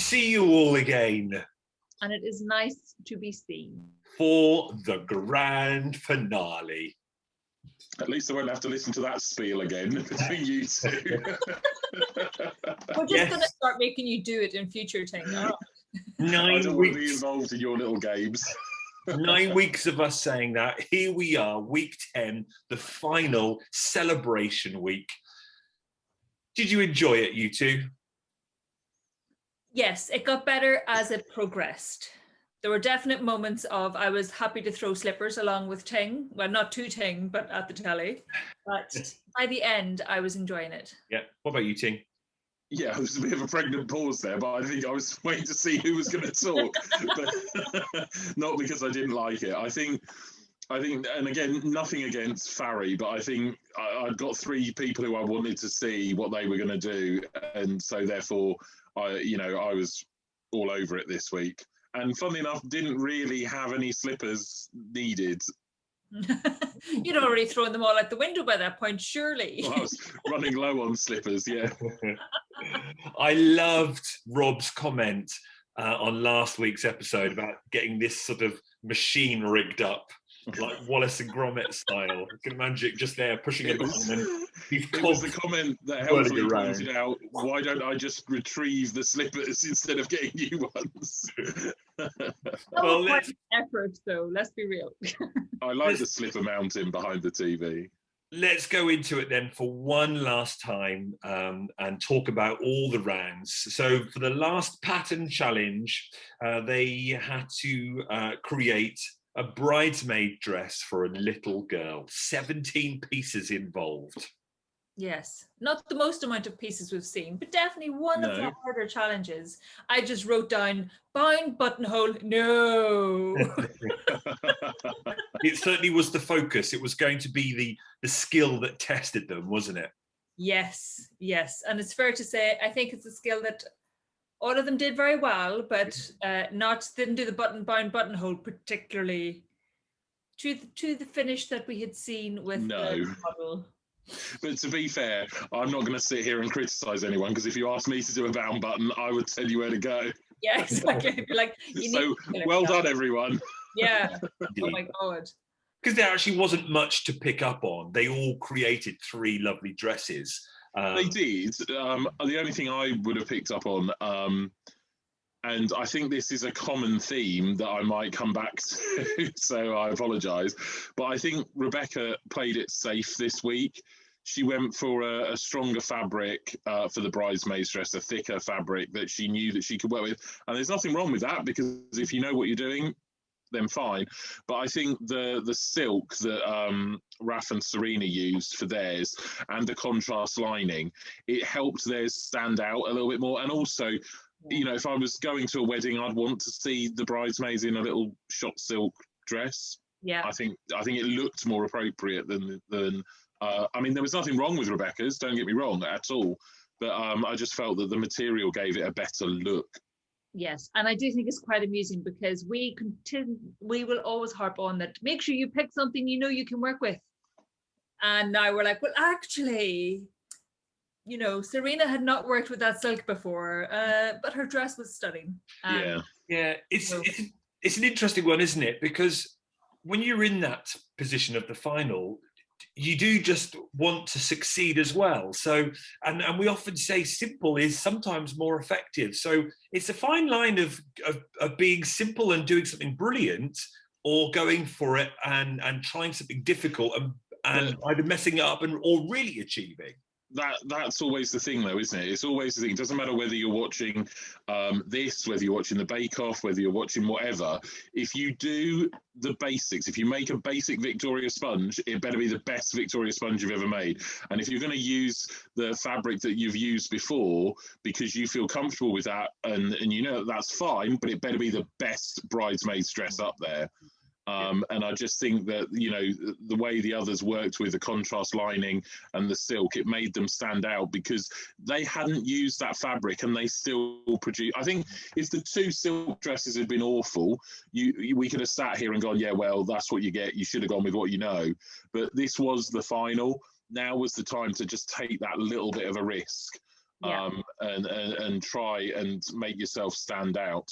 see you all again. And it is nice to be seen. For the grand finale. At least I won't have to listen to that spiel again between you two. We're just going to start making you do it in future things. I don't want to be involved in your little games. 9 weeks of us saying that. Here we are, week 10, the final celebration week. Did you enjoy it, you two? Yes, it got better as it progressed. There were definite moments of I was happy to throw slippers along with Ting. Well, not to Ting, but at the telly. But by the end, I was enjoying it. Yeah. What about you, Ting? Yeah, there was a bit of a pregnant pause there, but I think I was waiting to see who was going to talk. But not because I didn't like it. I think, and again, nothing against Farry, but I think I'd got 3 people who I wanted to see what they were going to do, and so therefore, I was all over it this week. And funnily enough, didn't really have any slippers needed. You'd already thrown them all out the window by that point, surely. Well, I was running low on slippers, yeah. I loved Rob's comment on last week's episode about getting this sort of machine rigged up, like Wallace and Gromit style. I can imagine it just there pushing a button and it was the comment that helpfully pointed out, why don't I just retrieve the slippers instead of getting new ones? Well, effort though, let's be real. I like the slipper mountain behind the TV. Let's go into it then for one last time and talk about all the rounds. So for the last pattern challenge, they had to create a bridesmaid dress for a little girl. 17 pieces involved. Yes, not the most amount of pieces we've seen, but definitely one of the harder challenges. I just wrote down, bind buttonhole, no. It certainly was the focus. It was going to be the skill that tested them, wasn't it? Yes, yes. And it's fair to say, I think it's a skill that all of them did very well, but didn't do the bind buttonhole particularly to the finish that we had seen with the model. But to be fair, I'm not going to sit here and criticise anyone, because if you asked me to do a bound button, I would tell you where to go. Yeah, exactly. Like, so well done, everyone. Yeah. Oh my God. Because there actually wasn't much to pick up on. They all created 3 lovely dresses. They did. The only thing I would have picked up on, and I think this is a common theme that I might come back to, so I apologise, but I think Rebecca played it safe this week. She went for a stronger fabric for the bridesmaid's dress, a thicker fabric that she knew that she could work with. And there's nothing wrong with that, because if you know what you're doing, then fine. But I think the silk that Raf and Serena used for theirs and the contrast lining, it helped theirs stand out a little bit more. And also, you know, if I was going to a wedding, I'd want to see the bridesmaids in a little shot silk dress. Yeah, I think it looked more appropriate than I mean, there was nothing wrong with Rebecca's, don't get me wrong, at all. But I just felt that the material gave it a better look. Yes, and I do think it's quite amusing, because we will always harp on that. Make sure you pick something you know you can work with. And now we're like, well, actually, you know, Serena had not worked with that silk before, but her dress was stunning. Yeah, it's an interesting one, isn't it? Because when you're in that position of the final, you do just want to succeed as well. So, and we often say simple is sometimes more effective. So it's a fine line of being simple and doing something brilliant, or going for it and trying something difficult and either messing it up or really achieving. That's always the thing, though, isn't it? It's always the thing. It doesn't matter whether you're watching this, whether you're watching the Bake Off, whether you're watching whatever. If you do the basics, if you make a basic Victoria sponge, it better be the best Victoria sponge you've ever made. And if you're going to use the fabric that you've used before because you feel comfortable with that, and you know that's fine, but it better be the best bridesmaid's dress up there. And I just think that, you know, the way the others worked with the contrast lining and the silk, it made them stand out because they hadn't used that fabric and they still produced. I think if the 2 silk dresses had been awful, we could have sat here and gone, yeah, well, that's what you get. You should have gone with what you know. But this was the final. Now was the time to just take that little bit of a risk. and try and make yourself stand out.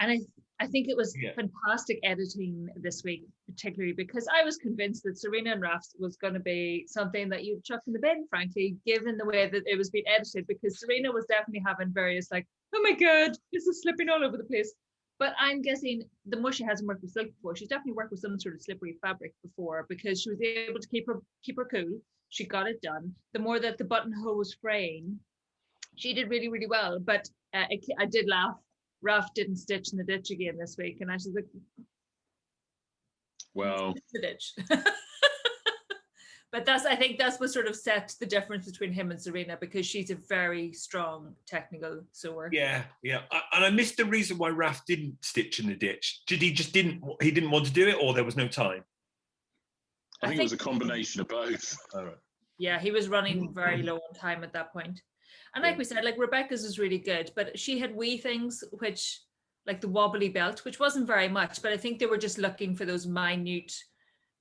And I think it was fantastic editing this week, particularly because I was convinced that Serena and Raf's was going to be something that you'd chuck in the bin, frankly, given the way that it was being edited, because Serena was definitely having various like, oh my God, this is slipping all over the place. But I'm guessing the more she hasn't worked with silk before, she's definitely worked with some sort of slippery fabric before, because she was able to keep her cool. She got it done. The more that the buttonhole was fraying, she did really, really well. But I did laugh. Raf didn't stitch in the ditch again this week, and I was like, well, the ditch. But I think that's what sort of set the difference between him and Serena, because she's a very strong technical sewer. Yeah. And I missed the reason why Raf didn't stitch in the ditch. He didn't want to do it, or there was no time? I think it was a combination of both. All right. Yeah, he was running very low on time at that point. And like we said, like Rebecca's is really good, but she had wee things which, like the wobbly belt, which wasn't very much, but I think they were just looking for those minute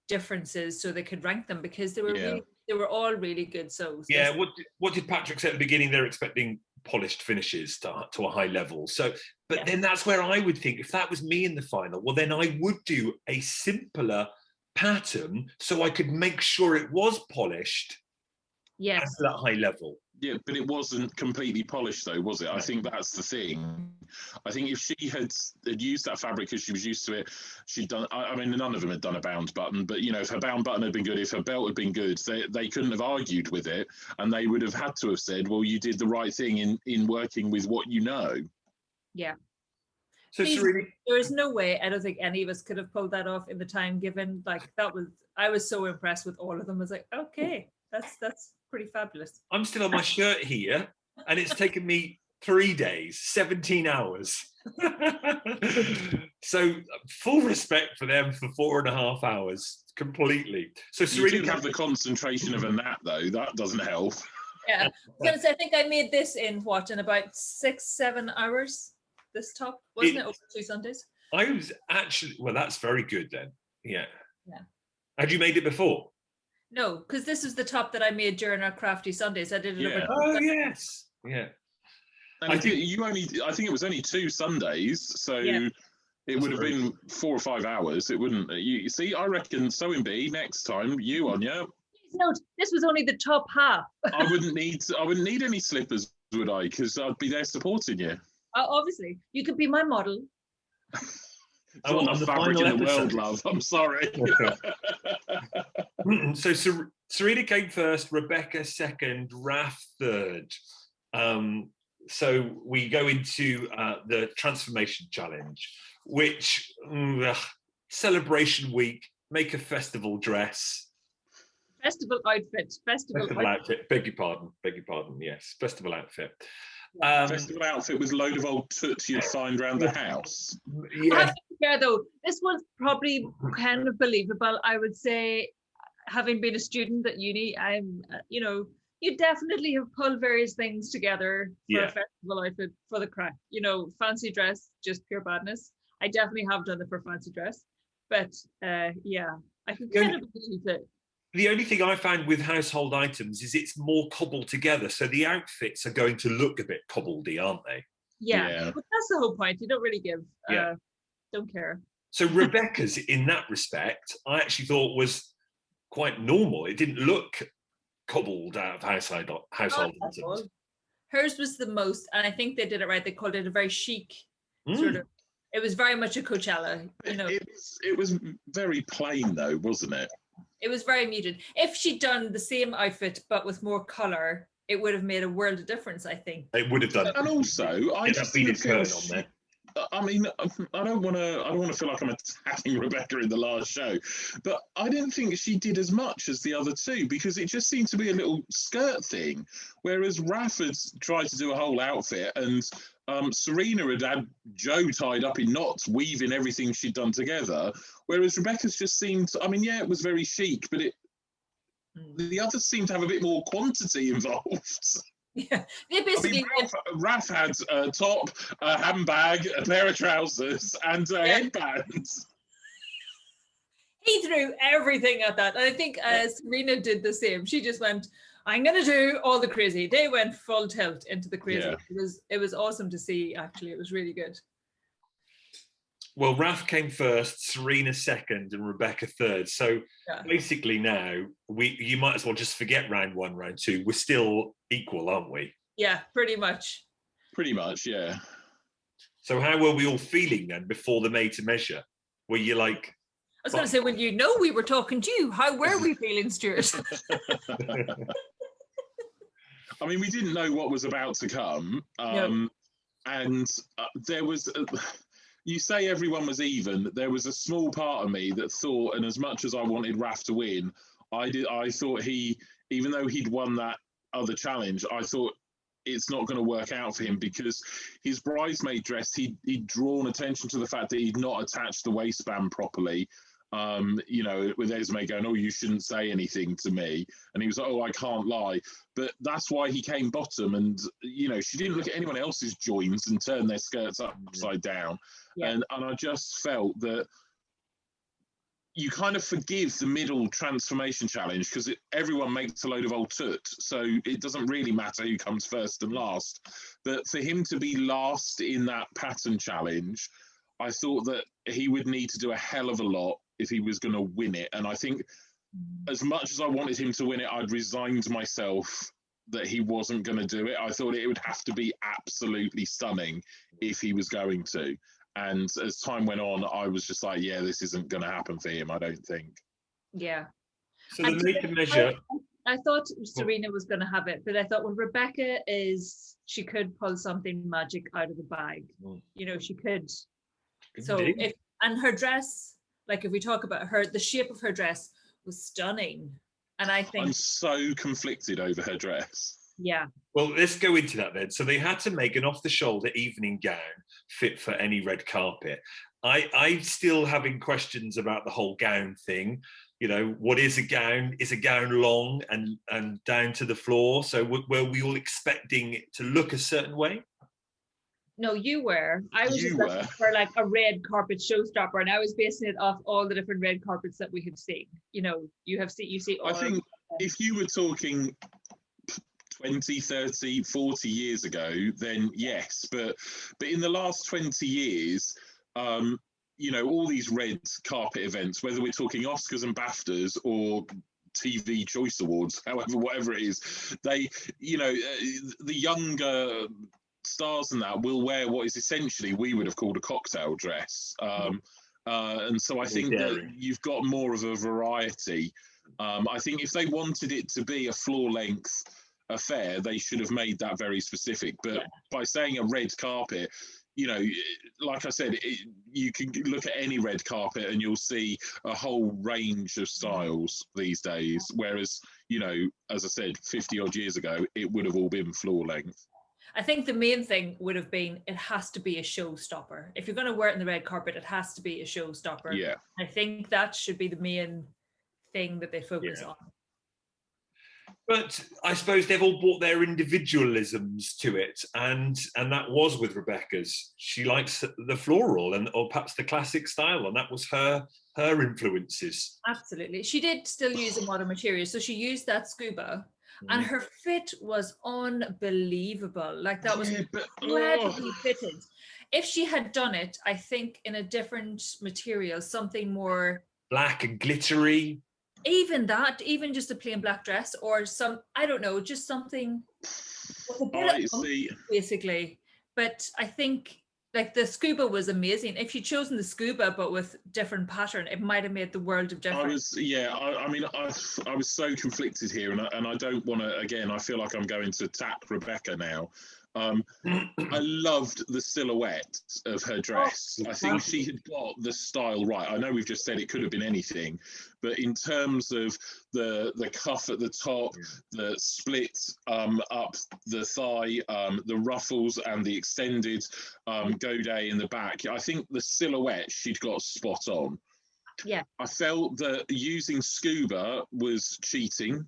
differences so they could rank them, because they were all really good sews. Yeah, what did Patrick say at the beginning? They're expecting polished finishes to a high level. So, but then that's where I would think, if that was me in the final, well, then I would do a simpler pattern so I could make sure it was polished. Yes. At that high level. Yeah, but it wasn't completely polished, though, was it? I think that's the thing. I think if she had used that fabric because she was used to it, she'd done. I mean, none of them had done a bound button, but you know, if her bound button had been good, if her belt had been good, they couldn't have argued with it, and they would have had to have said, "Well, you did the right thing in working with what you know." Yeah. So there is no way. I don't think any of us could have pulled that off in the time given. Like I was so impressed with all of them. I was like, okay, that's pretty fabulous. I'm still on my shirt here, and it's taken me 3 days, 17 hours. So full respect for them for 4.5 hours, completely. So Serena, you do have the concentration of a nap, though. That doesn't help. Yeah, I think I made this in about 6-7 hours. This top, wasn't it over 2 Sundays? I was actually, well, that's very good then. Yeah. Yeah. Had you made it before? No, because this is the top that I made during our crafty Sundays. I did it over. Oh yes, yeah. And I think it was only 2 Sundays, so it would have been 4 or 5 hours. It wouldn't. You see, I reckon sewing bee next time. You on, yeah. No, this was only the top half. I wouldn't need any slippers, would I? Because I'd be there supporting you. Obviously, you could be my model. I want the fabric in the world, love. I'm sorry. So Serena came first, Rebecca second, Raf third. So we go into the transformation challenge, which celebration week, make a festival dress. Festival outfit. Festival outfit. Beg your pardon. Yes, festival outfit. Festival outfit with a load of old toots you'd find around the house. Yeah. Yeah, though this was probably kind of believable. I would say, having been a student at uni, I'm, you definitely have pulled various things together for a festival outfit for the crack. Fancy dress, just pure badness. I definitely have done it for fancy dress, but I can kind of believe it. The only thing I found with household items is it's more cobbled together. So the outfits are going to look a bit cobbledy, aren't they? Yeah. But that's the whole point. You don't really give, don't care. So Rebecca's, in that respect, I actually thought was quite normal. It didn't look cobbled out of household items. Hers was the most, and I think they did it right. They called it a very chic sort of, it was very much a Coachella, It was very plain though, wasn't it? It was very muted. If she'd done the same outfit but with more colour, it would have made a world of difference, I think. It would have done. And also, I just feel on there. I mean, I don't want to feel like I'm attacking Rebecca in the last show, but I didn't think she did as much as the other two, because it just seemed to be a little skirt thing, whereas Raf had tried to do a whole outfit, and Serena had Joe tied up in knots, weaving everything she'd done together, whereas Rebecca's just seemed, it was very chic, but the others seemed to have a bit more quantity involved. Yeah, they basically. Raf had a top, a handbag, a pair of trousers, and a headband. He threw everything at that. And I think Serena did the same. She just went, I'm gonna do all the crazy. They went full tilt into the crazy. Yeah. It was awesome to see, actually. It was really good. Well, Raf came first, Serena second, and Rebecca third. So basically now you might as well just forget round 1, round 2. We're still equal, aren't we? Yeah, pretty much. Pretty much, yeah. So how were we all feeling then before the made to measure? Were you like... I was going to say, well, you know, we were talking to you. How were we feeling, Stuart? I mean, we didn't know what was about to come. And there was... you say everyone was even. There was a small part of me that thought, and as much as I wanted Raf to win, I thought even though he'd won that other challenge, I thought it's not going to work out for him because his bridesmaid dress, he'd drawn attention to the fact that he'd not attached the waistband properly. You know, with Esme going, oh, you shouldn't say anything to me. And he was like, oh, I can't lie. But that's why he came bottom. And, you know, she didn't look at anyone else's joins and turn their skirts upside down. Yeah. And I just felt that you kind of forgive the middle transformation challenge because everyone makes a load of old toot. So it doesn't really matter who comes first and last. But for him to be last in that pattern challenge, I thought that he would need to do a hell of a lot if he was going to win it. And I think as much as I wanted him to win it, I'd resigned myself that he wasn't going to do it. I thought it would have to be absolutely stunning if he was going to. And as time went on, I was just like, yeah, this isn't going to happen for him, I don't think. Yeah. So the made to measure... I thought Serena was going to have it, but I thought, well, Rebecca she could pull something magic out of the bag. You know, she could. So and her dress, like if we talk about her, the shape of her dress was stunning. And I think... I'm so conflicted over her dress. Yeah. Well, let's go into that then. So they had to make an off-the-shoulder evening gown fit for any red carpet. I'm still having questions about the whole gown thing. You know, what is a gown? Is a gown long and down to the floor? So were we all expecting it to look a certain way? No, you were. I was just looking for like a red carpet showstopper, and I was basing it off all the different red carpets that we had seen. You know, you see all... I think if you were talking 20, 30, 40 years ago, then yes. But in the last 20 years, you know, all these red carpet events, whether we're talking Oscars and BAFTAs or TV Choice Awards, whatever it is, they, you know, the younger stars and that will wear what is essentially we would have called a cocktail dress. And so I think that you've got more of a variety. I think if they wanted it to be a floor length affair, they should have made that very specific. But by saying a red carpet, you know, like I said, you can look at any red carpet and you'll see a whole range of styles these days. Whereas, you know, as I said, 50 odd years ago, it would have all been floor length. I think the main thing would have been it has to be a showstopper. If you're going to wear it in the red carpet, it has to be a showstopper. Yeah. I think that should be the main thing that they focus on. But I suppose they've all brought their individualisms to it, and that was with Rebecca's. She likes the floral or perhaps the classic style, and that was her influences. Absolutely. She did still use a modern material, so she used that scuba. And her fit was unbelievable. Like that was incredibly fitted. If she had done it, I think in a different material, something more black and glittery. Even that, even just a plain black dress or some, I don't know, just something with a bit of basically. But I think like the scuba was amazing. If you'd chosen the scuba but with different pattern, it might have made the world of difference. I mean, I was so conflicted here, and I don't want to. Again, I feel like I'm going to attack Rebecca now. I loved the silhouette of her dress. I think she had got the style right. I know we've just said it could have been anything, but in terms of the cuff at the top, the split up the thigh, the ruffles and the extended godet in the back, I think the silhouette she'd got spot on. Yeah. I felt that using scuba was cheating.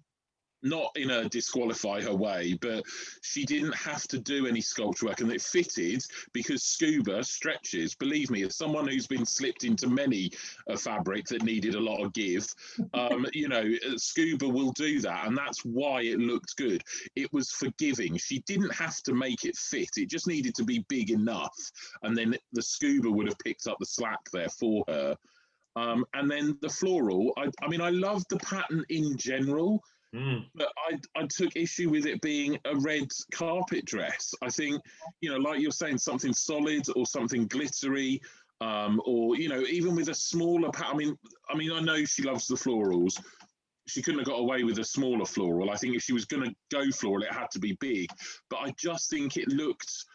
not in a disqualify her way, but she didn't have to do any sculpture work, and it fitted because scuba stretches. Believe me, as someone who's been slipped into many a fabric that needed a lot of give, you know, scuba will do that, and that's why it looked good. It was forgiving. She didn't have to make it fit. It just needed to be big enough, and then the scuba would have picked up the slack there for her. And then the floral, I mean, I love the pattern in general, but I took issue with it being a red carpet dress. I think, you know, like you're saying, something solid or something glittery, or, you know, even with a smaller pattern. I mean, I know she loves the florals. She couldn't have got away with a smaller floral. I think if she was going to go floral, it had to be big. But I just think it looked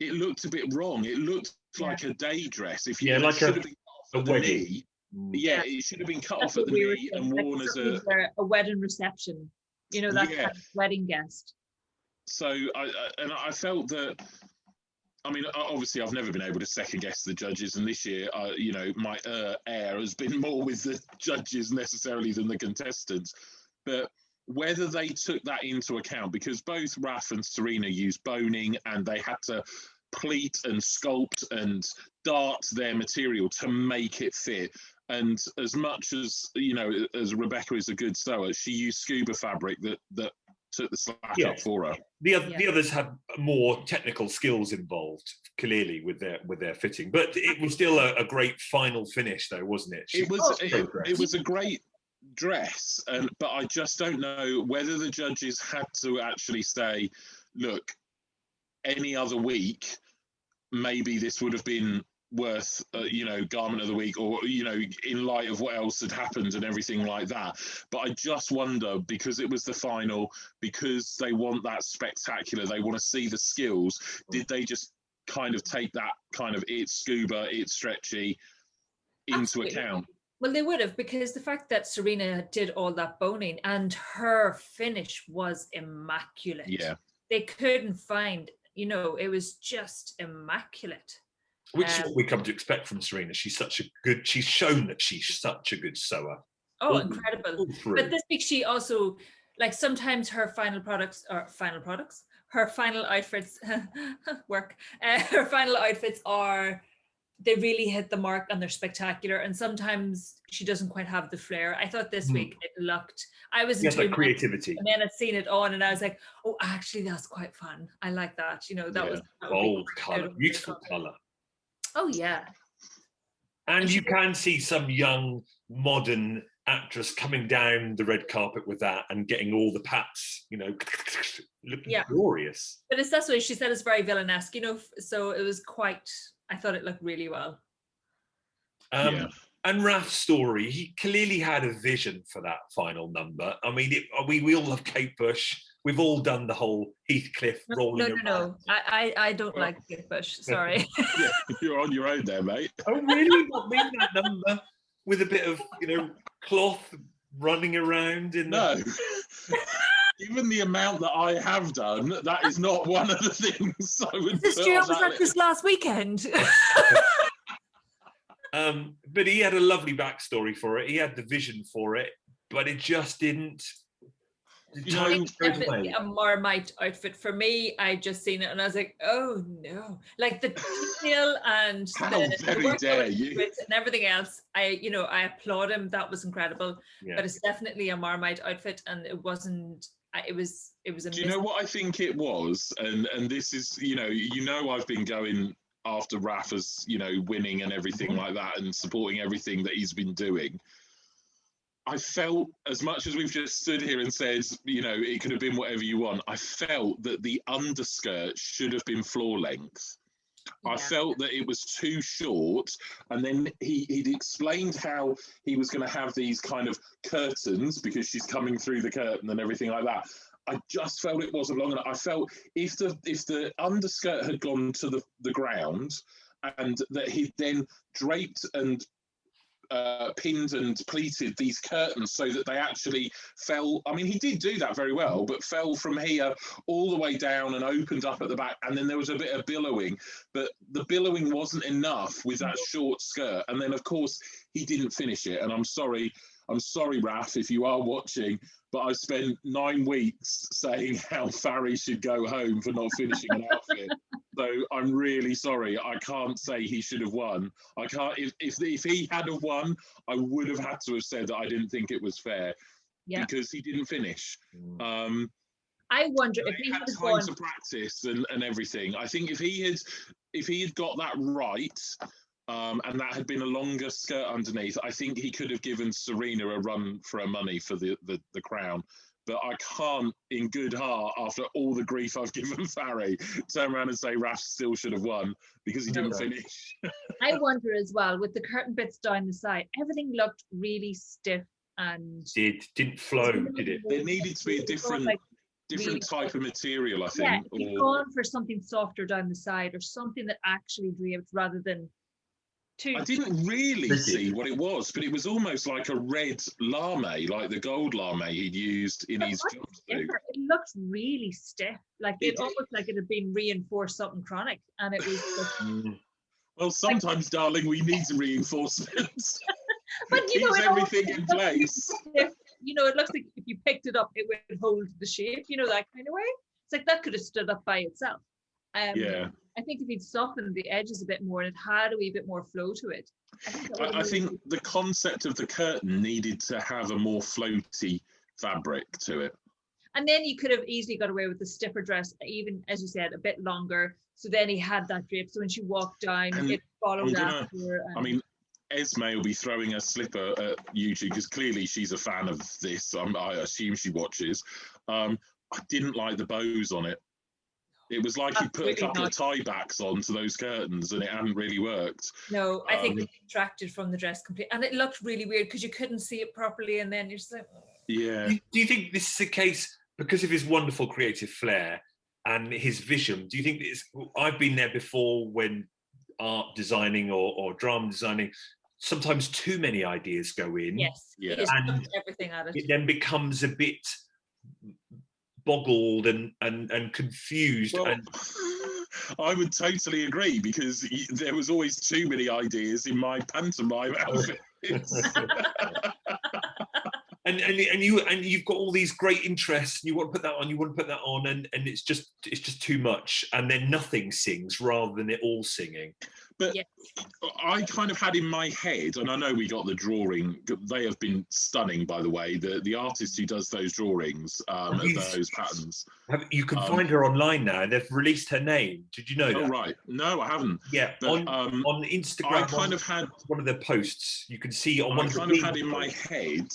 a bit wrong. It looked like a day dress. If you like should have been a at the wedding. knee. Yeah, it should have been cut That's off at the what we were knee and saying, worn like as a wedding reception. You know, that Yeah. kind of wedding guest. So I felt that. I mean, obviously, I've never been able to second guess the judges, and this year, you know, my air has been more with the judges necessarily than the contestants. But whether they took that into account, because both Raf and Serena used boning, and they had to pleat and sculpt and dart their material to make it fit. And as much as, you know, as Rebecca is a good sewer, she used scuba fabric that took the slack up for her. The others had more technical skills involved, clearly, with their fitting. But it was still a great final finish, though, wasn't it? It was a great dress, but I just don't know whether the judges had to actually say, look, any other week, maybe this would have been worth, you know, garment of the week, or, you know, in light of what else had happened and everything like that. But I just wonder, because it was the final, because they want that spectacular, they want to see the skills, did they just kind of take that kind of it's scuba, it's stretchy into account? Well, they would have, because the fact that Serena did all that boning and her finish was immaculate. Yeah. They couldn't find, you know, it was just immaculate. Which is what we come to expect from Serena. She's shown that she's such a good sewer. Oh, incredible. But this week she also, like, sometimes her final outfits her final outfits are, they really hit the mark and they're spectacular. And sometimes she doesn't quite have the flair. I thought this week it looked, I was into like creativity. And then I'd seen it on and I was like, oh, actually that's quite fun. I like that. You know, that was bold colour, beautiful colour. Oh yeah. And you can see some young modern actress coming down the red carpet with that and getting all the pats, you know, looking glorious. But that's what she said, it's very villainesque, you know, so it was quite, I thought it looked really well. And Raf's story, he clearly had a vision for that final number. I mean, we all love Kate Bush. We've all done the whole Heathcliff rolling. No. I don't like Kate Bush. Sorry. Yeah, you're on your own there, mate. Oh, really? Not me, that number with a bit of, you know, cloth running around in No. Given the amount that I have done, that is not one of the things I would. This year was like this last weekend. But he had a lovely backstory for it. He had the vision for it, but it just didn't. Definitely a Marmite outfit for me. I just seen it and I was like, oh no! Like the detail and very dare you and everything else. I applaud him. That was incredible. Yeah. But it's definitely a Marmite outfit, and it wasn't. It was. Do you know what I think it was? And this is, I've been going after Raf as, winning and everything like that, and supporting everything that he's been doing. I felt, as much as we've just stood here and said, it could have been whatever you want, I felt that the underskirt should have been floor length. Yeah. I felt that it was too short. And then he'd explained how he was going to have these kind of curtains because she's coming through the curtain and everything like that. I just felt it wasn't long enough. I felt if the underskirt had gone to the ground and that he'd then draped and pinned and pleated these curtains so that they actually fell. I mean, he did do that very well, but fell from here all the way down and opened up at the back. And then there was a bit of billowing, but the billowing wasn't enough with that short skirt. And then, of course, he didn't finish it. And I'm sorry, I'm sorry, Raf, if you are watching, but I spent 9 weeks saying how Farry should go home for not finishing an outfit. So I'm really sorry. I can't say he should have won. I can't. If he had have won, I would have had to have said that I didn't think it was fair, because he didn't finish. I wonder if he he had had time to practice and everything. I think if he had got that right, and that had been a longer skirt underneath, I think he could have given Serena a run for her money for the crown. But I can't, in good heart, after all the grief I've given Farry, turn around and say Raf still should have won because he didn't finish. I wonder as well, with the curtain bits down the side, everything looked really stiff and it didn't flow, did it? There needed to be a different type of material, I think. Yeah, you've gone for something softer down the side or something that actually draped rather than I didn't really see what it was, but it was almost like a red lame, like the gold lame he'd used in his jumpsuit. It looked really stiff, like it almost like it had been reinforced something chronic, and it was just... Well, sometimes, darling, we need reinforcements. But it keeps everything in place. You know, it looks like if you picked it up, it would hold the shape, you know, that kind of way. It's like that could have stood up by itself. I think if he'd softened the edges a bit more and it had a wee bit more flow to it. I think the concept of the curtain needed to have a more floaty fabric to it. And then you could have easily got away with the stiffer dress, even, as you said, a bit longer. So then he had that drape. So when she walked down, it followed after. I mean, Esme will be throwing a slipper at YouTube because clearly she's a fan of this. I assume she watches. I didn't like the bows on it. It was like he put a couple of tie backs onto those curtains and it hadn't really worked. No, I think it detracted from the dress completely. And it looked really weird because you couldn't see it properly. And then you're just like... Yeah. Do you think this is a case, because of his wonderful creative flair and his vision, do you think I've been there before when art designing or drama designing, sometimes too many ideas go in. Yes. Yeah. And everything at it. It then becomes a bit boggled and confused. Well, I would totally agree because there was always too many ideas in my pantomime outfits. and you've got all these great interests. You want to put that on, you want to put that on, and it's just too much. And then nothing sings rather than it all singing. But yes. I kind of had in my head, and I know we got the drawing. They have been stunning, by the way. The artist who does those drawings, those patterns. You can find her online now. They've released her name. Did you know that? Oh right, no, I haven't. Yeah, but, on Instagram, I kind of had one of their posts. You can see on one. I kind of had in my head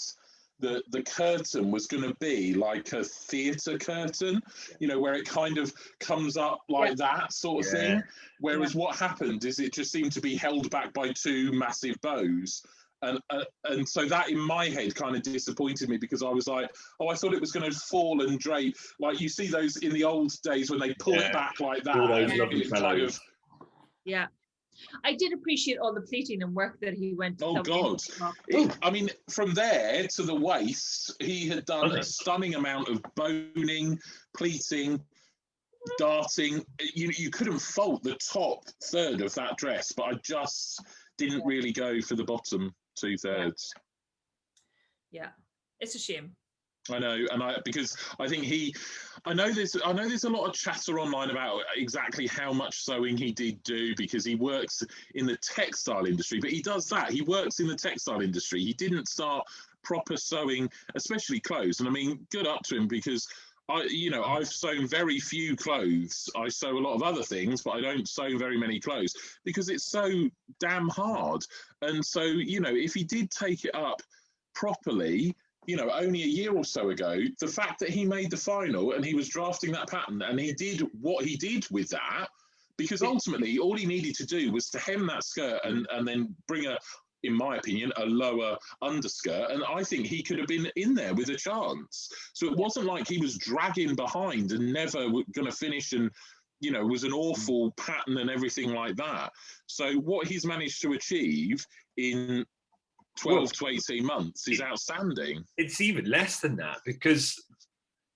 that the curtain was going to be like a theatre curtain, you know, where it kind of comes up like that sort of thing. Whereas what happened is it just seemed to be held back by two massive bows. And so that in my head kind of disappointed me because I was like, oh, I thought it was going to fall and drape. Like you see those in the old days when they pull it back like that. All those lovely fellows. Yeah. I did appreciate all the pleating and work that he went to. Oh, God. I mean, from there to the waist, he had done a stunning amount of boning, pleating, darting. You couldn't fault the top third of that dress, but I just didn't really go for the bottom 2/3. Yeah, it's a shame. I know, and because I think I know there's a lot of chatter online about exactly how much sewing he did do because he works in the textile industry, but he does that. He works in the textile industry. He didn't start proper sewing, especially clothes. And I mean, good up to him because I've sewn very few clothes. I sew a lot of other things, but I don't sew very many clothes because it's so damn hard. And so, if he did take it up properly, only a year or so ago, the fact that he made the final and he was drafting that pattern and he did what he did with that, because ultimately all he needed to do was to hem that skirt and then bring in my opinion, a lower underskirt. And I think he could have been in there with a chance. So it wasn't like he was dragging behind and never going to finish and, was an awful pattern and everything like that. So what he's managed to achieve in 12 to 18 months is outstanding. It's even less than that because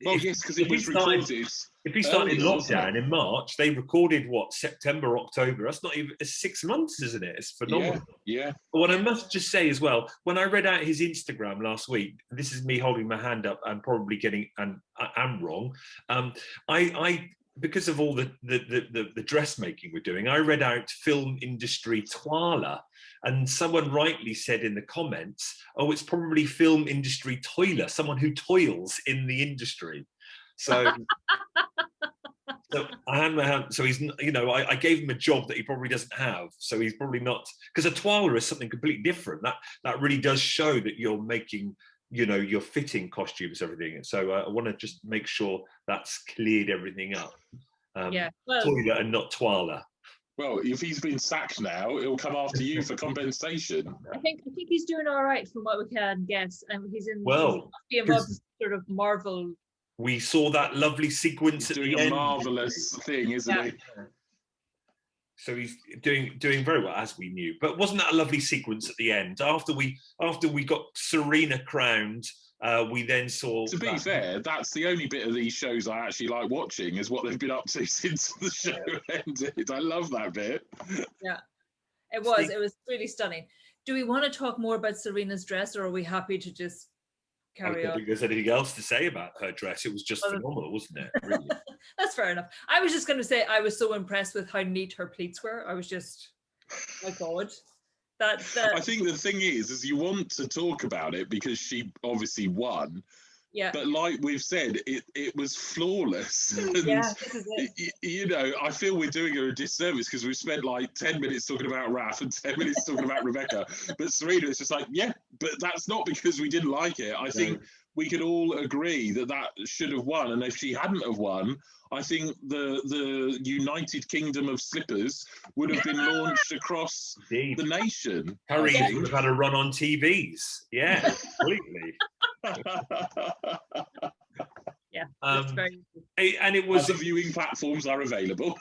Well, yes, because it was recorded. If we started earlier, wasn't lockdown it? in March, they recorded what, September, October. That's not even, it's 6 months, isn't it? It's phenomenal. Yeah. But what I must just say as well, when I read out his Instagram last week, this is me holding my hand up and probably getting, and I am wrong. I because of all the dressmaking we're doing, I read out film industry toiler, and someone rightly said in the comments, "Oh, it's probably film industry toiler, someone who toils in the industry." So. So I had my hand, so he's, you know, I gave him a job that he probably doesn't have, so he's probably not, because a toiler is something completely different. That really does show that you're making, you know, you're fitting costumes, everything. And so I want to just make sure that's cleared everything up. Yeah, well, toiler and not toiler. Well, if he's been sacked now, it'll come after you for compensation. I think he's doing all right from what we can guess, and he's in. Well, he's involved in sort of Marvel. We saw that lovely sequence He's at doing the a end. marvelous thing, isn't he? So he's doing very well, as we knew. But wasn't that a lovely sequence at the end? After we got Serena crowned, we then saw. To be fair, that's the only bit of these shows I actually like watching, is what they've been up to since the show ended. I love that bit. Yeah, it was really stunning. Do we want to talk more about Serena's dress, or are we happy to just carry on? I don't think there's anything else to say about her dress. It was just phenomenal, wasn't it? Really? That's fair enough. I was just going to say I was so impressed with how neat her pleats were. I was just, my God. I think the thing is you want to talk about it because she obviously won. Yeah. But like we've said, it was flawless. Yeah, this is it. You know, I feel we're doing her a disservice because we've spent like 10 minutes talking about Raph and 10 minutes talking about Rebecca. But Serena, it's just like, yeah, but that's not because we didn't like it. I think we could all agree that should have won. And if she hadn't have won, I think the United Kingdom of Slippers would have been launched across the nation. Harry would have had a run on TVs. Yeah, completely. Yeah, and it was. Other viewing platforms are available.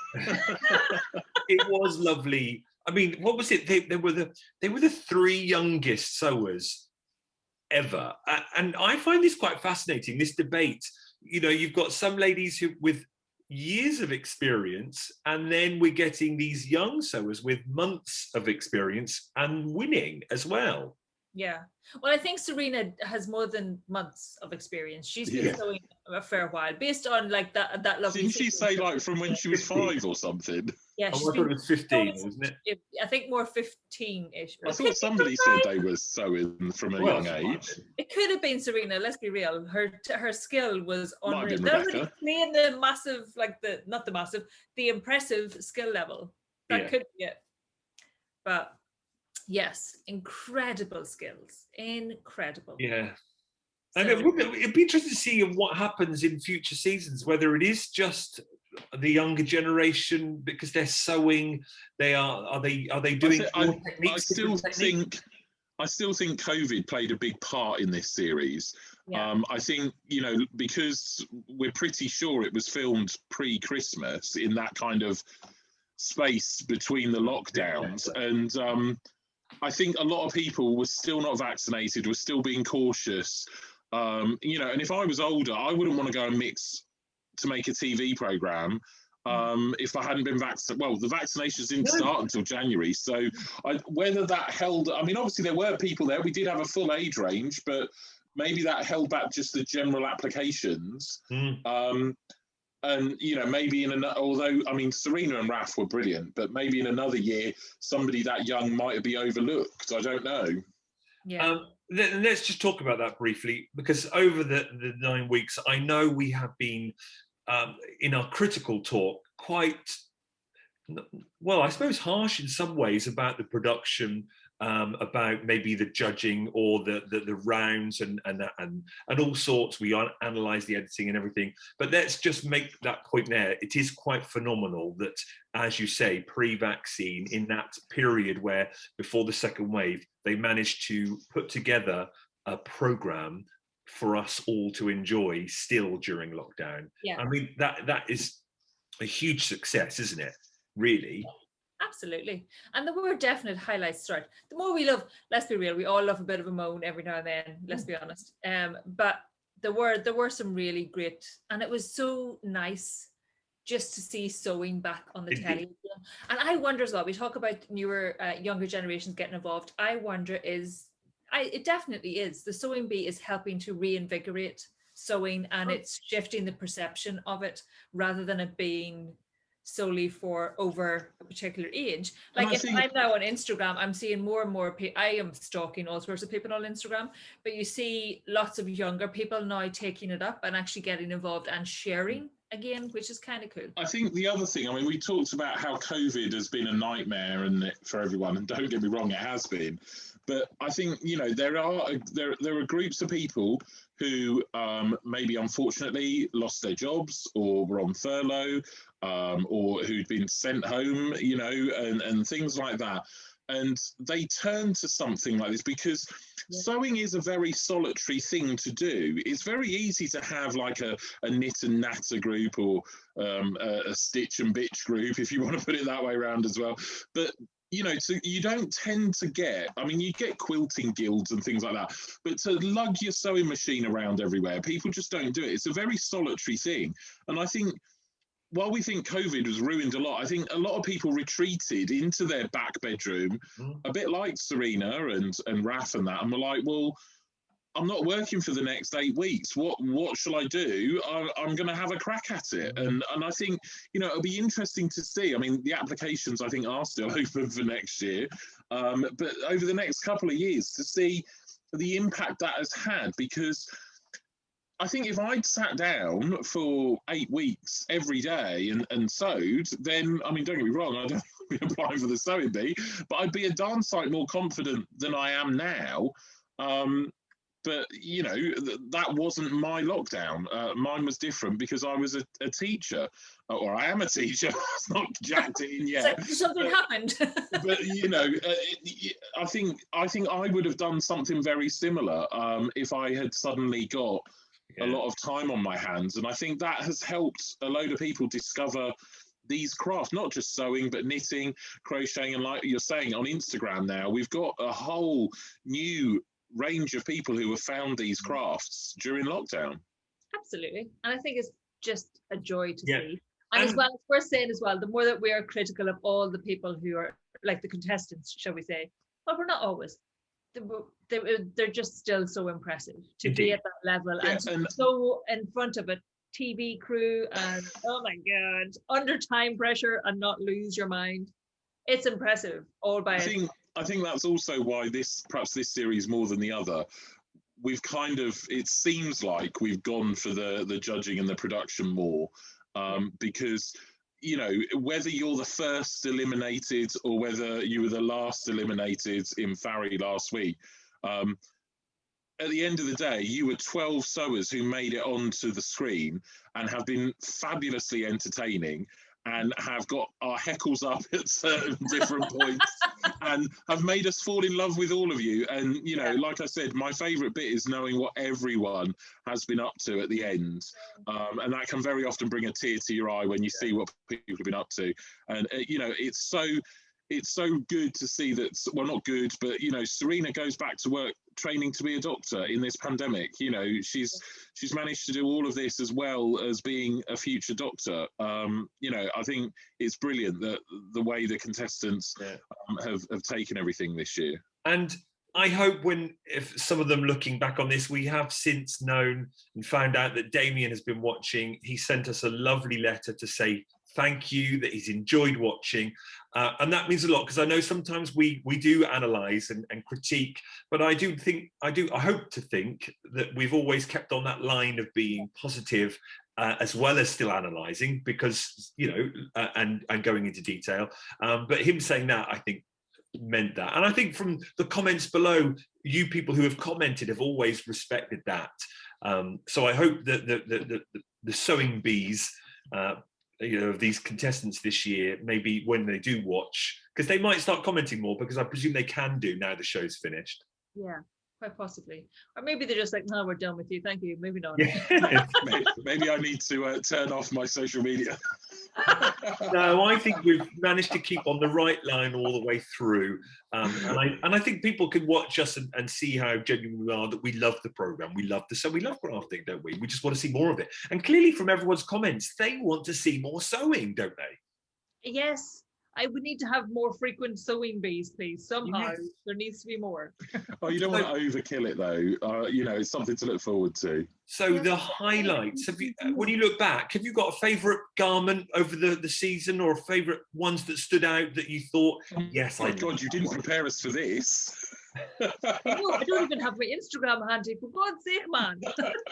It was lovely. I mean, what was it? They were the 3 youngest sewers ever, and I find this quite fascinating. This debate. You know, you've got some ladies who with years of experience, and then we're getting these young sewers with months of experience and winning as well. Yeah. Well, I think Serena has more than months of experience. She's been sewing a fair while, based on like that lovely. Didn't she say like from when she was 5 or something? Yeah, I thought it was 15, wasn't it? I think more 15-ish. I thought somebody said they were sewing from a young age. It could have been Serena. Let's be real. Her skill was unreal. Might have been Rebecca. Playing the massive, like the impressive skill level. That could be it. But yes, incredible skills. Incredible. Yeah. And it'd be interesting to see what happens in future seasons, whether it is just the younger generation because they're sewing. Are they doing more techniques? I still think COVID played a big part in this series. Yeah. I think, you know, because we're pretty sure it was filmed pre-Christmas in that kind of space between the lockdowns, and I think a lot of people were still not vaccinated, were still being cautious. You know, and if I was older, I wouldn't want to go and make a TV program if I hadn't been vaccinated. Well, the vaccinations didn't start until January. So whether that held, I mean, obviously there were people there. We did have a full age range, but maybe that held back just the general applications. And, you know, maybe although, I mean, Serena and Raph were brilliant, but maybe in another year, somebody that young might be overlooked. I don't know. Yeah. Let's just talk about that briefly, because over the 9 weeks, I know we have been, in our critical talk, quite, well, I suppose harsh in some ways about the production, about maybe the judging or the rounds and all sorts. We analyze the editing and everything, but let's just make that point there. It is quite phenomenal that, as you say, pre-vaccine, in that period where before the second wave, they managed to put together a program for us all to enjoy still during lockdown. Yeah. I mean, that is a huge success, isn't it? Really. Absolutely. And there were definite highlights throughout. The more we love, let's be real, we all love a bit of a moan every now and then, let's be honest. But there were some really great, and it was so nice just to see sewing back on the telly again. And I wonder as well, we talk about newer, younger generations getting involved. I wonder it definitely is. The sewing bee is helping to reinvigorate sewing, and it's shifting the perception of it rather than it being solely for over a particular age. Like if I'm now on Instagram, I'm seeing more and more people. I am stalking all sorts of people on Instagram, but you see lots of younger people now taking it up and actually getting involved and sharing again, which is kind of cool. I think the other thing, I mean, we talked about how COVID has been a nightmare and for everyone, and don't get me wrong, it has been. But I think, you know, there are groups of people who maybe unfortunately lost their jobs or were on furlough, or who'd been sent home, you know, and things like that. And they turn to something like this because sewing is a very solitary thing to do. It's very easy to have like a knit and natter group, or a stitch and bitch group, if you want to put it that way around as well. But you know, you don't tend to get, I mean, you get quilting guilds and things like that, but to lug your sewing machine around everywhere, people just don't do it. It's a very solitary thing. And I think, while we think COVID has ruined a lot, I think a lot of people retreated into their back bedroom, a bit like Serena and Raf and that, and were like, well, I'm not working for the next 8 weeks. What shall I do? I'm going to have a crack at it. And I think, you know, it'll be interesting to see. I mean, the applications, I think, are still open for next year. But over the next couple of years to see the impact that has had, because I think if I'd sat down for 8 weeks every day and sewed, then, I mean, don't get me wrong, I don't be applying for the sewing bee, but I'd be a darn sight more confident than I am now. But, you know, that wasn't my lockdown. Mine was different because I was a teacher, or I am a teacher. It's not jacked it in yet. So something happened. But, you know, I think I would have done something very similar if I had suddenly got a lot of time on my hands. And I think that has helped a load of people discover these crafts, not just sewing, but knitting, crocheting. And like you're saying, on Instagram now, we've got a whole new range of people who have found these crafts during lockdown. Absolutely. And I think it's just a joy to see. And as well, as we're saying as well, the more that we are critical of all the people who are like the contestants, shall we say, well, we're not always, they're just still so impressive to be at that level and so in front of a TV crew and oh my god, under time pressure and not lose your mind. It's impressive all by itself. I think that's also why perhaps this series more than the other, we've kind of, it seems like we've gone for the judging and the production more, because, you know, whether you're the first eliminated or whether you were the last eliminated in Farry last week, at the end of the day, you were 12 sewers who made it onto the screen and have been fabulously entertaining and have got our heckles up at certain different points and have made us fall in love with all of you. And, you know, like I said, my favourite bit is knowing what everyone has been up to at the end. And that can very often bring a tear to your eye when you see what people have been up to. And, you know, it's so good to see that, well, not good, but, you know, Serena goes back to work training to be a doctor in this pandemic. You know, she's managed to do all of this as well as being a future doctor. You know, I think it's brilliant that the way the contestants have taken everything this year. And I hope if some of them looking back on this, we have since known and found out that Damien has been watching. He sent us a lovely letter to say thank you, that he's enjoyed watching. And that means a lot, because I know sometimes we do analyse and critique, but I hope to think that we've always kept on that line of being positive as well as still analysing, because, you know, and going into detail. But him saying that, I think, meant that. And I think from the comments below, you people who have commented have always respected that. So I hope that the sewing bees, you know, of these contestants this year, maybe when they do watch, because they might start commenting more, because I presume they can do now the show's finished. Yeah, quite possibly. Or maybe they're just like, no, we're done with you, thank you, moving on. Maybe I need to turn off my social media. No, I think we've managed to keep on the right line all the way through. And I think people can watch us and see how genuine we are, that we love the program. We love we love grafting, don't we? We just want to see more of it. And clearly from everyone's comments, they want to see more sewing, don't they? Yes. I would need to have more frequent sewing bees, please. Somehow Yes. there needs to be more. Oh, you don't want to overkill it though. You know, it's something to look forward to. So the highlights, when you look back, have you got a favourite garment over the season, or favourite ones that stood out that you thought, yes, my God, you didn't prepare us for this. No, I don't even have my Instagram handy, for God's sake, man.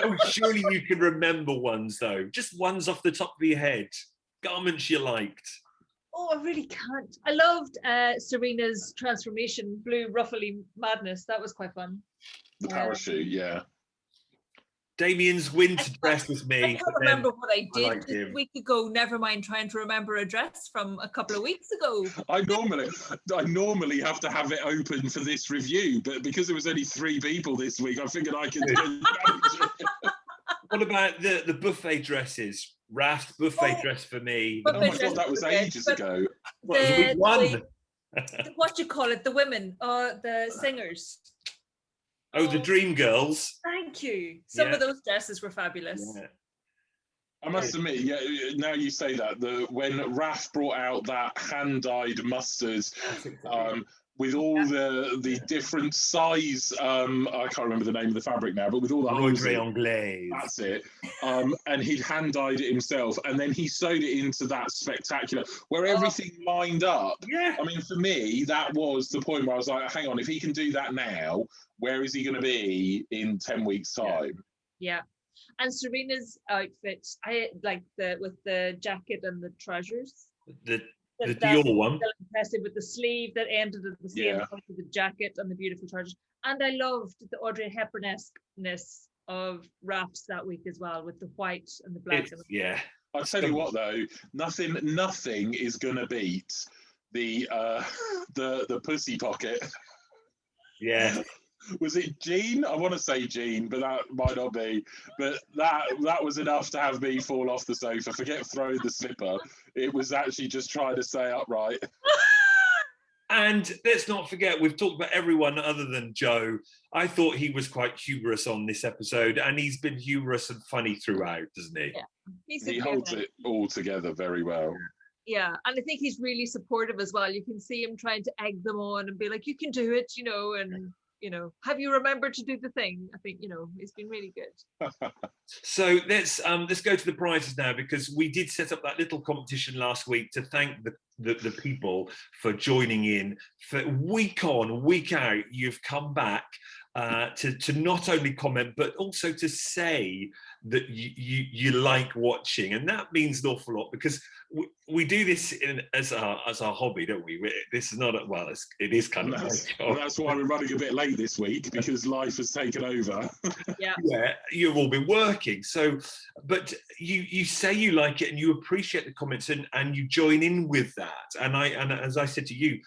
Oh, surely you can remember ones though, just ones off the top of your head, garments you liked. Oh, I really can't. I loved Serena's transformation, blue ruffly madness. That was quite fun. The parachute, yeah. Damien's winter dress was me. I can't remember what I did this week ago. Never mind trying to remember a dress from a couple of weeks ago. I normally have to have it open for this review, but because there was only 3 people this week, I figured I could manage it. What about the buffet dresses? Raft buffet dress for me. Oh my God, that was ages ago. What was week 1? What do you call it? The women, the singers. Oh, the Dream Girls. Thank you. Some of those dresses were fabulous. Yeah. I must admit, yeah. Now you say that, when Raf brought out that hand-dyed mustard, with all the different size, I can't remember the name of the fabric now, but with all the Embroidery anglaise. That's it. And he'd hand-dyed it himself, and then he sewed it into that spectacular, where everything lined up. Yeah. I mean, for me, that was the point where I was like, hang on, if he can do that now, where is he going to be in 10 weeks' time? Yeah. And Serena's outfit, I like with the jacket and the trousers. The Dior one. Still impressive, with the sleeve that ended at the same point with the jacket and the beautiful trousers. And I loved the Audrey Hepburn-esque-ness of Raf's that week as well, with the white and the black. Yeah. I'll tell you what though, nothing is gonna beat the pussy pocket. Yeah. Was it Jean? I want to say Jean, but that might not be. But that was enough to have me fall off the sofa. Forget throwing the slipper. It was actually just trying to stay upright. And let's not forget, we've talked about everyone other than Joe. I thought he was quite humorous on this episode, and he's been humorous and funny throughout, doesn't he? Yeah. He holds it all together very well. Yeah, and I think he's really supportive as well. You can see him trying to egg them on and be like, you can do it, and... have you remembered to do the thing? I think, it's been really good. So let's go to the prizes now, because we did set up that little competition last week to thank the people for joining in. For week on, week out, you've come back to not only comment, but also to say that you like watching. And that means an awful lot, because we do this as our hobby, don't we? This is not it is kind of. That's why we're running a bit late this week, because life has taken over. Yeah, you've all been working. So, but you say you like it and you appreciate the comments and you join in with that. And as I said to you,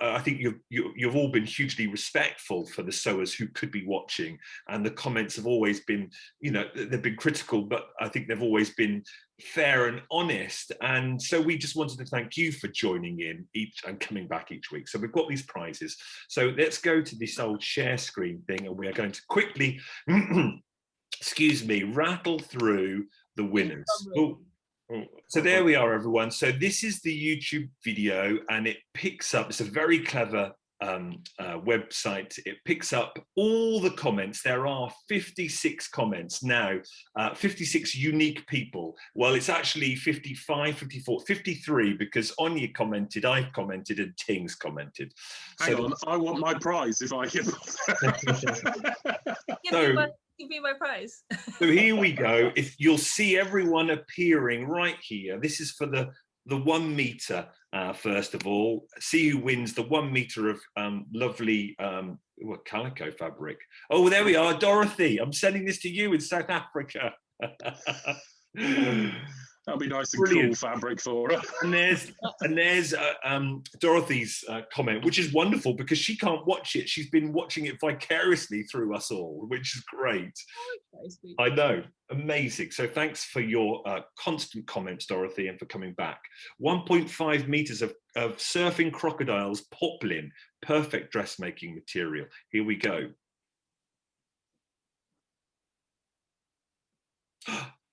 I think you've all been hugely respectful for the sewers who could be watching, and the comments have always been, they've been critical, but I think they've always been fair and honest. And so we just wanted to thank you for joining in and coming back each week. So we've got these prizes. So let's go to this old share screen thing, and we are going to quickly, rattle through the winners. So there we are, everyone. So this is the YouTube video, and it picks up, it's a very clever website. It picks up all the comments. There are 56 comments now, 56 unique people. Well, it's actually 55, 54, 53, because Anya commented, I've commented, and Ting's commented. Hang on, I want my prize if I can. Give me my prize. So here we go. If you'll see everyone appearing right here, this is for the 1 meter. First of all, see who wins the 1 meter of lovely calico fabric. Oh, there we are, Dorothy. I'm sending this to you in South Africa. That'll be nice and Brilliant. cool fabric for her. And there's Dorothy's comment, which is wonderful because she can't watch it. She's been watching it vicariously through us all, which is great. I know, amazing. So thanks for your constant comments, Dorothy, and for coming back. 1.5 meters of surfing crocodiles poplin, perfect dressmaking material. Here we go.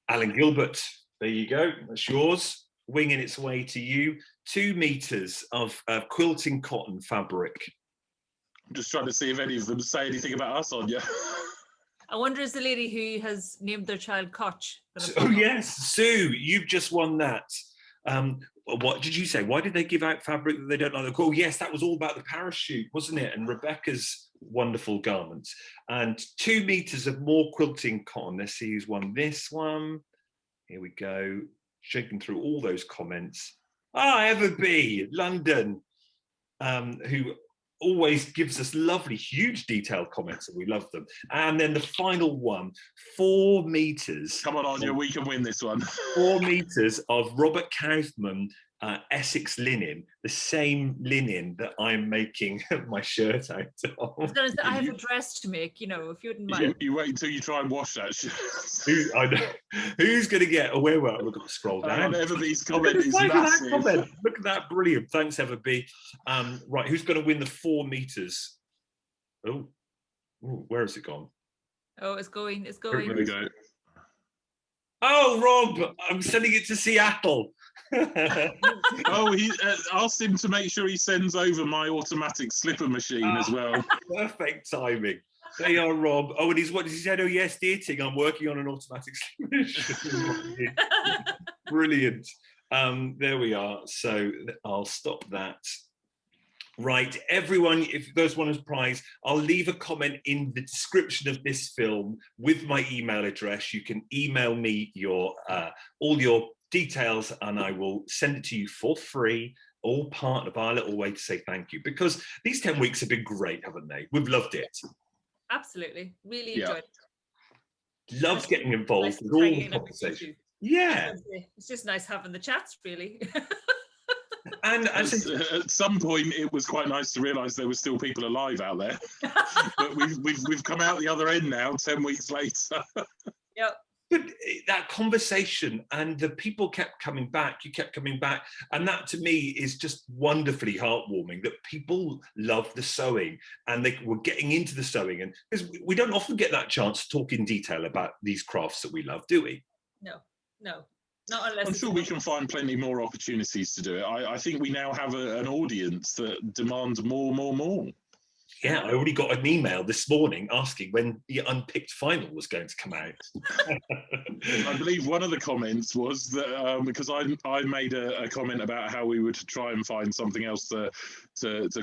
Alan Gilbert. There you go, that's yours, winging its way to you. 2 meters of quilting cotton fabric. I'm just trying to see if any of them say anything about us on you. I wonder, is the lady who has named their child Koch? Oh yes, Sue, you've just won that. What did you say? Why did they give out fabric that they don't like? Oh yes, that was all about the parachute, wasn't it? And Rebecca's wonderful garments. And 2 meters of more quilting cotton. Let's see who's won this one. Here we go, shaking through all those comments. Everbee, London, who always gives us lovely, huge detailed comments, and we love them. And then the final one, 4 meters. Come on, Anya, we can win this one. 4 meters of Robert Kaufman Essex linen, the same linen that I'm making my shirt out of. I was going to say, I have a dress to make, if you wouldn't mind. You wait until you try and wash that shirt. I know. Who's going to get away with it? We've got to scroll down. Everybody's comment is massive. Look at that, brilliant. Thanks, Everbee. Right, who's going to win the 4 meters? Oh, where has it gone? Oh, it's going. Here we go. Oh, Rob, I'm sending it to Seattle. He asked him to make sure he sends over my automatic slipper machine as well. Perfect timing. There you are, Rob. Oh, and he said, oh yes, dating. I'm working on an automatic slipper machine. Brilliant. There we are. So I'll stop that. Right, everyone, if those want a prize, I'll leave a comment in the description of this film with my email address. You can email me your all your details and I will send it to you for free, all part of our little way to say thank you, because these 10 weeks have been great, haven't they? We've loved it. Absolutely, really enjoyed it. Loved getting involved with all the conversation. Yeah. It's just nice having the chats, really. And at some point, it was quite nice to realise there were still people alive out there. But we've come out the other end now, 10 weeks later. Yep. But that conversation and the people kept coming back. You kept coming back, and that to me is just wonderfully heartwarming. That people love the sewing and they were getting into the sewing, and because we don't often get that chance to talk in detail about these crafts that we love, do we? No. Not unless I'm sure we can find plenty more opportunities to do it. I think we now have an audience that demands more. Yeah, I already got an email this morning asking when the Unpicked final was going to come out. I believe one of the comments was that because I made a comment about how we would try and find something else to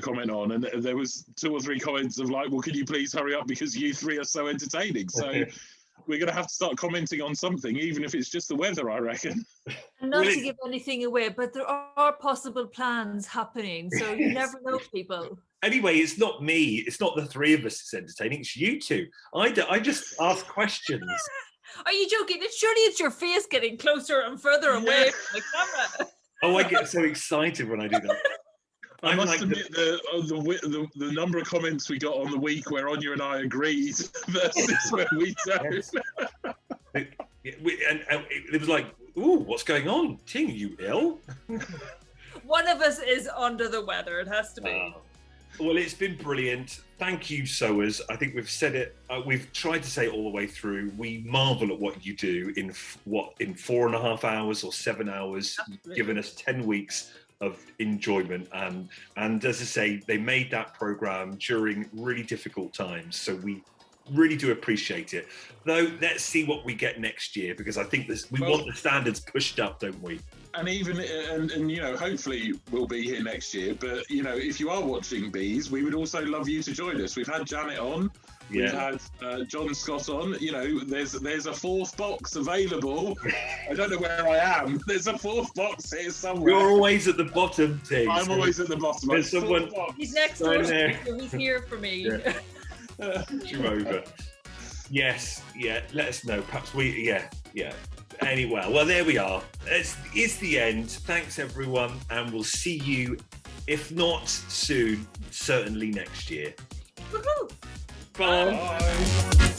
comment on, and there was 2 or 3 comments of like, well, can you please hurry up because you 3 are so entertaining. So we're going to have to start commenting on something, even if it's just the weather, I reckon. And not to give anything away, but there are possible plans happening, so you never know, people. Anyway, it's not me. It's not the 3 of us that's entertaining. It's you 2. I just ask questions. Are you joking? Surely it's your face getting closer and further away from the camera. Oh, I get so excited when I do that. I must admit the number of comments we got on the week where Anya and I agreed versus where we don't. And it was like, ooh, what's going on? Ting, are you ill? One of us is under the weather. It has to be. Well, it's been brilliant. Thank you, sewers. I think we've said it. We've tried to say it all the way through. We marvel at what you do in 4.5 hours or 7 hours. Absolutely. Given us 10 weeks of enjoyment, and as I say, they made that program during really difficult times, so we really do appreciate it. Though let's see what we get next year, because I think we want the standards pushed up, don't we? And even and hopefully we'll be here next year, but if you are watching Bees, we would also love you to join us. We've had Janet on. We've had John Scott on. There's a 4th box available. I don't know where I am. There's a 4th box here somewhere. You're always at the bottom, Tim. I'm always at the bottom. There's someone. He's next door, so he's here for me. You're over. Yes, let us know. Perhaps Anyway, well, there we are. It's the end. Thanks, everyone, and we'll see you, if not soon, certainly next year. Woohoo! Bye.